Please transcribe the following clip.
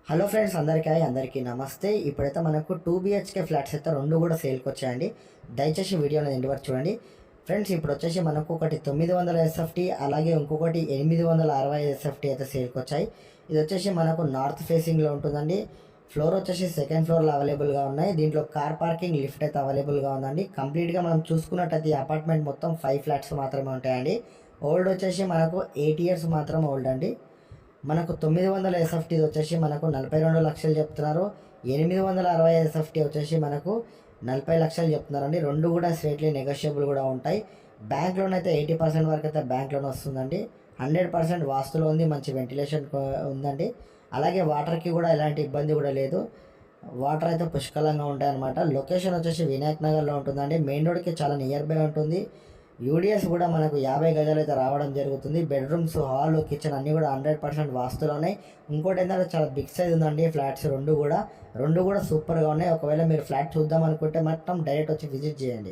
Hello friends, అందరికీ నమస్తే. ఇప్పుడైతే మనకు 2 BHK ఫ్లాట్స్ అయితే రెండు కూడా సేల్కి వచ్చాయండి. దయచేసి వీడియో అనేది ఎండ్ వరకు చూడండి. ఫ్రెండ్స్, ఇప్పుడు వచ్చేసి మనకు ఒకటి 900 SFT, అలాగే ఇంకొకటి 860 SFT అయితే సేల్కి వచ్చాయి. ఇది వచ్చేసి మనకు నార్త్ ఫేసింగ్లో ఉంటుందండి. ఫ్లోర్ వచ్చేసి సెకండ్ ఫ్లోర్లో అవైలబుల్గా ఉన్నాయి. దీంట్లో కార్ పార్కింగ్, లిఫ్ట్ అయితే అవైలబుల్గా ఉందండి. కంప్లీట్గా మనం చూసుకున్నట్టయితే ఈ అపార్ట్మెంట్ మొత్తం 5 ఫ్లాట్స్ మాత్రమే ఉంటాయండి. ఓల్డ్ వచ్చేసి మనకు 8 ఇయర్స్ మాత్రం ఓల్డ్ అండి. మనకు 900 SFT వచ్చేసి మనకు 42 లక్షలు చెప్తున్నారు. 860 SFT వచ్చేసి మనకు 40 లక్షలు చెప్తున్నారండి. రెండు కూడా స్ట్రేట్లీ నెగోషియబుల్ కూడా ఉంటాయి. బ్యాంక్ లోన్ అయితే 80% వరకు అయితే బ్యాంక్ లోన్ వస్తుందండి. 100% వాస్తులో ఉంది, మంచి వెంటిలేషన్ ఉందండి. అలాగే వాటర్కి కూడా ఎలాంటి ఇబ్బంది కూడా లేదు. వాటర్ అయితే పుష్కలంగా ఉంటాయి అన్నమాట. లొకేషన్ వచ్చేసి వినాయక్ నగర్లో ఉంటుందండి. మెయిన్ రోడ్కి చాలా నియర్ బై ఉంటుంది. యూడిఎస్ కూడా మనకు 50 గజాలు అయితే రావడం జరుగుతుంది. బెడ్రూమ్స్, హాల్, కిచెన్ అన్నీ కూడా 100% వాస్తులు ఉన్నాయి. ఇంకోటి ఏంటంటే చాలా బిగ్ సైజ్ ఉందండి ఫ్లాట్స్ రెండు కూడా సూపర్గా ఉన్నాయి. ఒకవేళ మీరు ఫ్లాట్ చూద్దాం అనుకుంటే మాత్రం డైరెక్ట్ వచ్చి విజిట్ చేయండి.